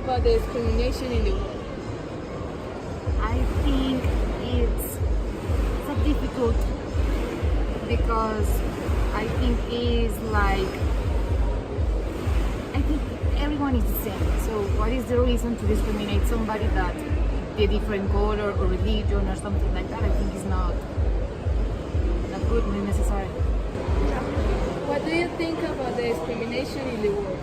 about the discrimination in the world? I think it's so difficult because I think it's like I think everyone is the same. So what is the reason to discriminate somebody that a different color or religion or something like that? I think is not good, not necessary. What do you think about the discrimination in the world?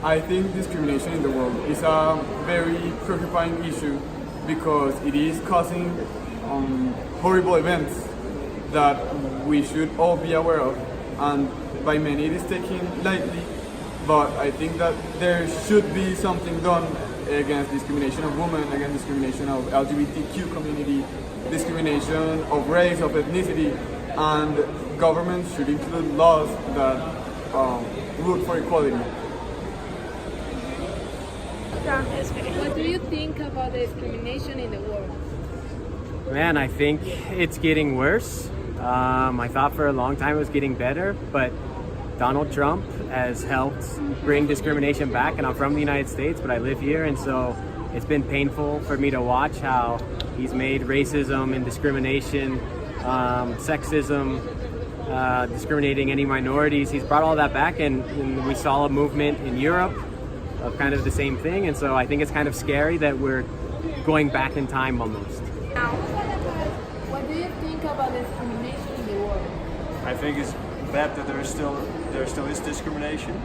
I think discrimination in the world is a very preoccupying issue because it is causing horrible events that we should all be aware of, and by many it is taken lightly, but I think that there should be something done against discrimination of women, against discrimination of LGBTQ community, discrimination of race, of ethnicity, and governments should include laws that root for equality. What do you think about the discrimination in the world? Man, I think it's getting worse. I thought for a long time it was getting better, but Donald Trump has helped bring discrimination back, and I'm from the United States, but I live here, and so it's been painful for me to watch how he's made racism and discrimination, sexism, discriminating any minorities. He's brought all that back, and we saw a movement in Europe of kind of the same thing, and so I think it's kind of scary that we're going back in time almost. What do you think about discrimination in the world? I think it's bad that there still is discrimination,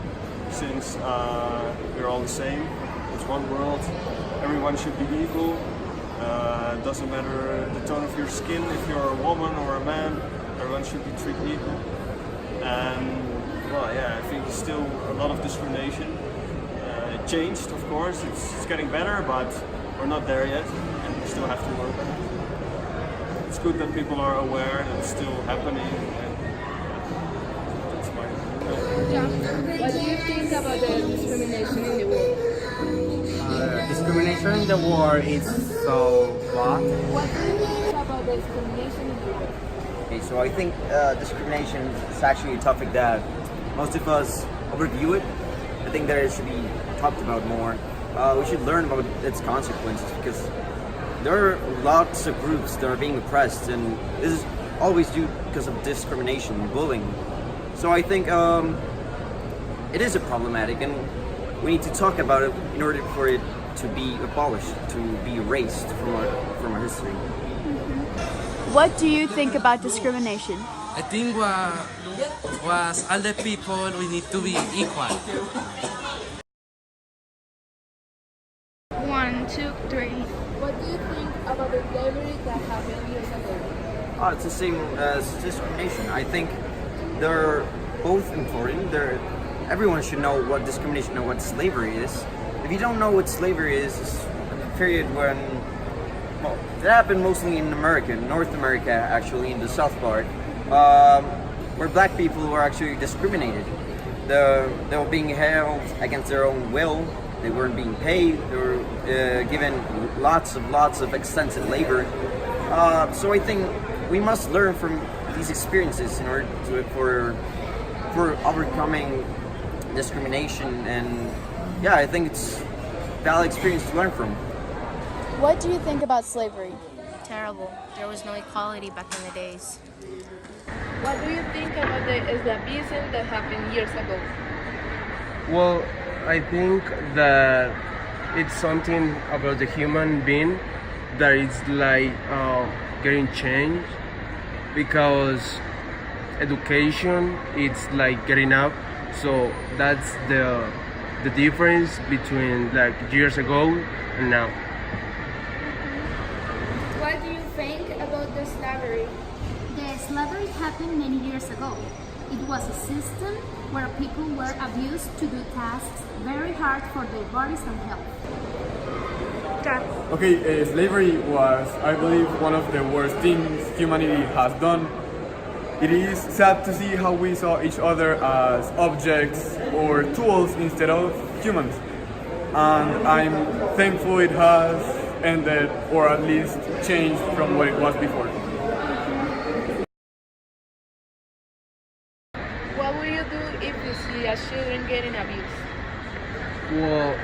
since we're all the same. It's one world. Everyone should be equal. It doesn't matter the tone of your skin. If you're a woman or a man, everyone should be treated equal. And well, yeah, I think there's still a lot of discrimination. It changed, of course. It's getting better, but we're not there yet, and we still have to work on it. It's good that people are aware that it's still happening. That's my opinion. What do you think about the discrimination in the world? Discrimination in the war is so bad. What do you think about the discrimination in the world? Okay, so I think discrimination is actually a topic that most of us overview it. I think that it should be talked about more. We should learn about its consequences because there are lots of groups that are being oppressed, and this is always due because of discrimination and bullying. So I think it is a problematic, and we need to talk about it in order for it to be abolished, to be erased from our history. What do you think about discrimination? I think was all the people we need to be equal. 1, 2, 3. What do you think about the slavery that happened years ago? It's the same as discrimination. I think they're both important. Everyone should know what discrimination and what slavery is. If you don't know what slavery is, it's a period when, well, it happened mostly in America, North America actually, in the South part, where black people were actually discriminated. They were being held against their own will. They weren't being paid. They were given lots of extensive labor. So I think we must learn from these experiences in order for overcoming discrimination, and yeah, I think it's a valid experience to learn from. What do you think about slavery? Terrible. There was no equality back in the days. What do you think about the esclavism that happened years ago? Well, I think that it's something about the human being that is like getting changed, because education it's like getting up, so that's the difference between like years ago and now. What do you think about the slavery? The slavery happened many years ago. It was a system where people were abused to do tasks very hard for their bodies and health. Okay, slavery was, I believe, one of the worst things humanity has done. It is sad to see how we saw each other as objects or tools instead of humans. And I'm thankful it has ended, or at least changed from what it was before. What will you do if you see a children getting abused? Well,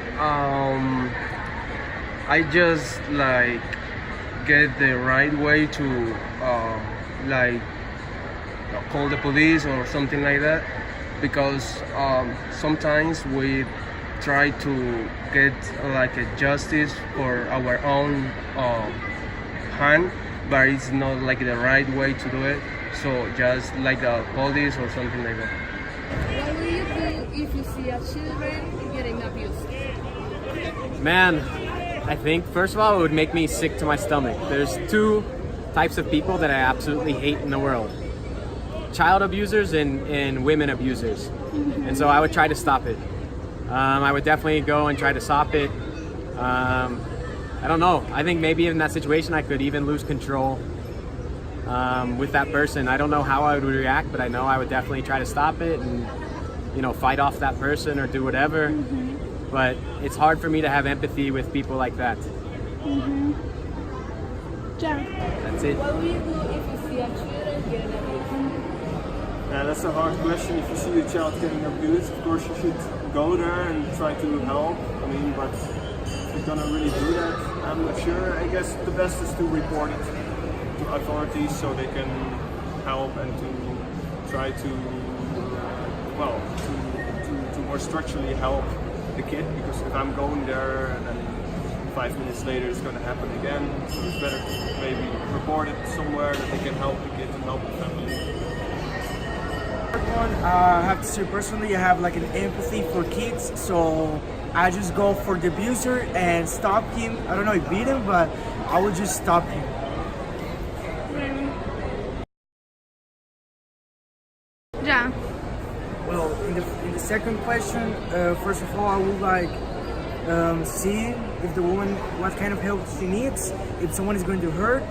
I just like get the right way to like call the police or something like that, because sometimes we try to get like a justice for our own hand, but it's not like the right way to do it. So just like the police or something like that. What will you do if you see a children getting abused? Man, I think first of all it would make me sick to my stomach. There's two types of people that I absolutely hate in the world: child abusers and women abusers. And so I would try to stop it. I would definitely go and try to stop it. I don't know. I think maybe in that situation I could even lose control with that person. I don't know how I would react, but I know I would definitely try to stop it and, you know, fight off that person or do whatever. But it's hard for me to have empathy with people like that. Jack. That's it. What will you do if you see a children getting abused? That's a hard question. If you see a child getting abused, of course you should go there and try to help. I mean, but if you're gonna really do that, I'm not sure. I guess the best is to report it to authorities so they can help and to try to, to more structurally help the kid. Because if I'm going there and then 5 minutes later it's going to happen again, so it's better to maybe report it somewhere that they can help the kid and help the family. I have to say personally, I have like an empathy for kids, so I just go for the abuser and stop him. I don't know if beat him, but I would just stop him. Yeah. Well, in the second question, first of all, I would like see if the woman, what kind of help she needs. If someone is going to hurt,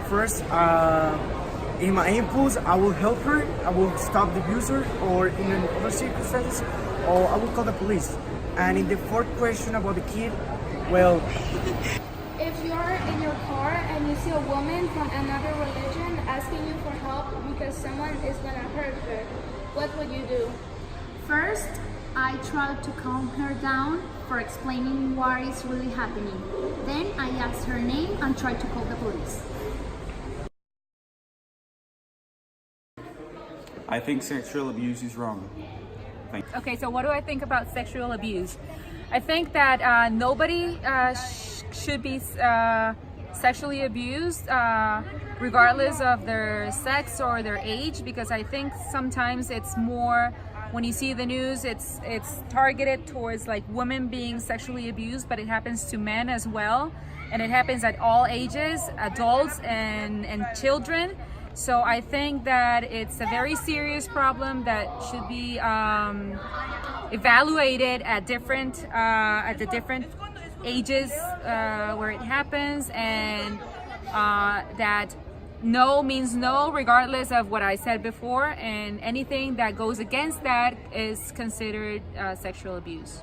first, in my impulse, I will help her. I will stop the abuser, or in other circumstances, or I will call the police. And in the fourth question about the kid, well, If you're in your car and you see a woman from another religion asking you for help because someone is gonna hurt her, what would you do? First, I try to calm her down for explaining what is really happening. Then I ask her name and try to call the police. I think sexual abuse is wrong. Okay, so what do I think about sexual abuse? I think that nobody should be sexually abused regardless of their sex or their age, because I think sometimes it's more, when you see the news, it's targeted towards like women being sexually abused, but it happens to men as well, and it happens at all ages, adults and children. So I think that it's a very serious problem that should be evaluated at the different ages where it happens, and that no means no regardless of what I said before, and anything that goes against that is considered sexual abuse.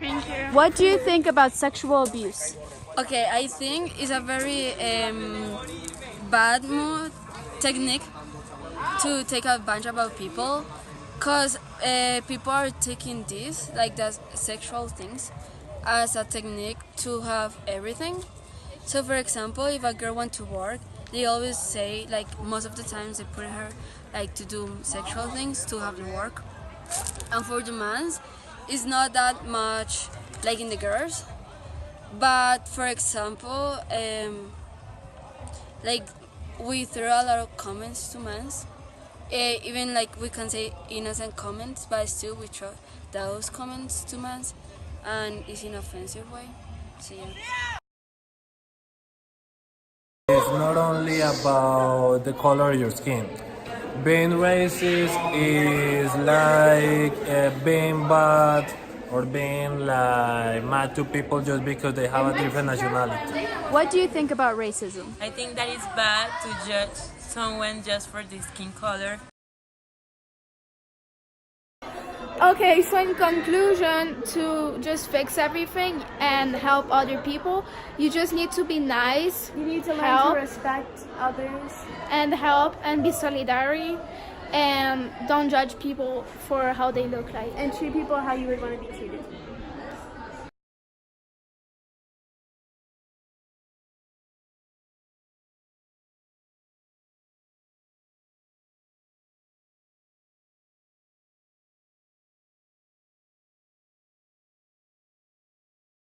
Thank you. What do you think about sexual abuse? Okay, I think it's a very bad technique to take advantage about people, because people are taking this, like the sexual things, as a technique to have everything. So for example, if a girl wants to work, they always say, like most of the times they put her like to do sexual things to have the work. And for the mans, it's not that much like in the girls. But for example, like we throw a lot of comments to men, even like we can say innocent comments, but still we throw those comments to men, and it's in an offensive way. So yeah. It's not only about the color of your skin. Being racist is like being bad or being like mad to people just because they have a different nationality. What do you think about racism? I think that it's bad to judge someone just for their skin color. Okay, so in conclusion, to just fix everything and help other people, you just need to be nice. You need to learn help, to respect others. and help and be solidary, and don't judge people for how they look like. And treat people how you would want to be treated.